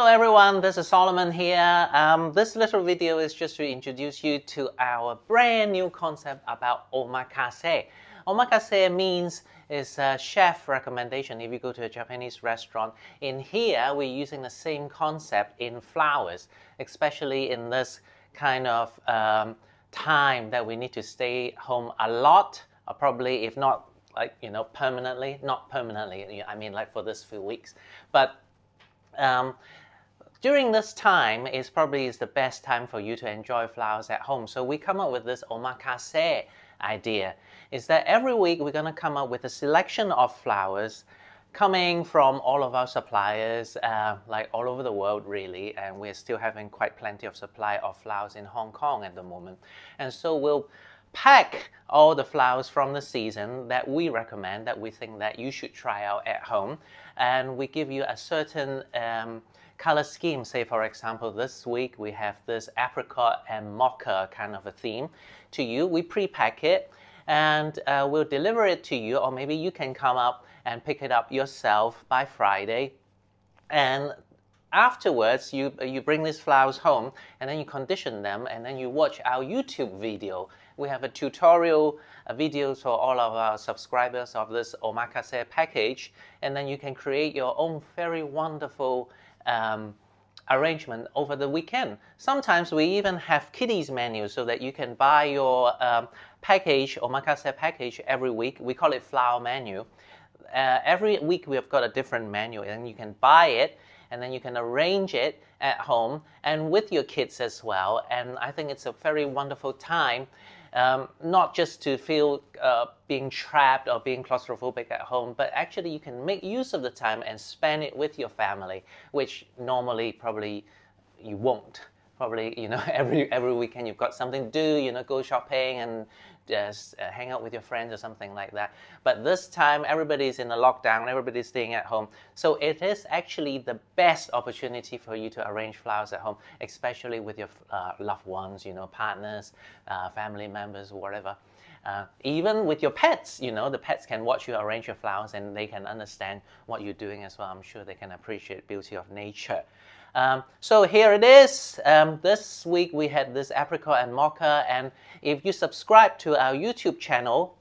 everyone, this is Solomon here. This little video is just to introduce you to our brand new concept about omakase. Omakase means is a chef recommendation. If you go to a Japanese restaurant, in here we're using the same concept in flowers, especially in this kind of time that we need to stay home a lot, or probably if not like, permanently, not permanently, I mean like for this few weeks. But during this time is probably the best time for you to enjoy flowers at home. So we come up with this omakase idea. Is that every week we're going to come up with a selection of flowers coming from all of our suppliers, like all over the world really, and we're still having quite plenty of supply of flowers in Hong Kong at the moment. And so we'll pack all the flowers from the season that we recommend, that we think that you should try out at home, and we give you a certain color scheme. Say for example, this week we have this apricot and mocha kind of a theme to you. We pre-pack it and we'll deliver it to you, or maybe you can come up and pick it up yourself by Friday, and afterwards you bring these flowers home and then you condition them and then you watch our YouTube video. We have a tutorial videos for all of our subscribers of this omakase package, and then you can create your own very wonderful arrangement over the weekend. Sometimes we even have kiddies menu so that you can buy your package, omakase package, every week. We call it flower menu. Every week we have got a different menu, and you can buy it and then you can arrange it at home and with your kids as well. And I think it's a very wonderful time, not just to feel being trapped or being claustrophobic at home, but actually you can make use of the time and spend it with your family, which normally probably you won't. Probably, every weekend you've got something to do, go shopping and just hang out with your friends or something like that. But this time, everybody's in a lockdown, everybody's staying at home. So it is actually the best opportunity for you to arrange flowers at home, especially with your loved ones, partners, family members, whatever. Even with your pets, the pets can watch you arrange your flowers and they can understand what you're doing as well. I'm sure they can appreciate the beauty of nature. So here it is. This week we had this apricot and mocha, and if you subscribe to our YouTube channel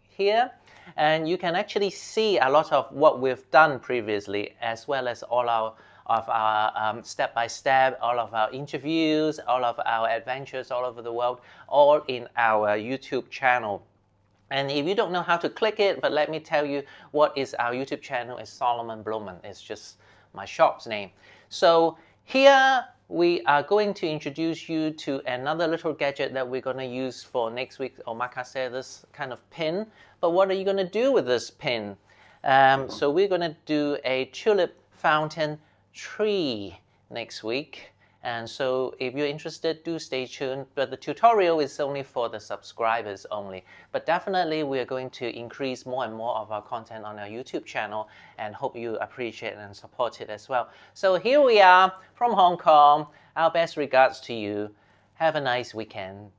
here, and you can actually see a lot of what we've done previously, as well as all of our step-by-step, all of our interviews, all of our adventures all over the world, all in our YouTube channel. And if you don't know how to click it, but let me tell you what is our YouTube channel. Is Solomon BLOEMEN. It's just my shop's name. So here we are going to introduce you to another little gadget that we're going to use for next week's omakase, this kind of pin. But what are you going to do with this pin? So we're going to do a tulip fountain tree next week. And so if you're interested, do stay tuned. But the tutorial is only for the subscribers only. But definitely we are going to increase more and more of our content on our YouTube channel, and hope you appreciate and support it as well. So here we are from Hong Kong. Our best regards to you. Have a nice weekend.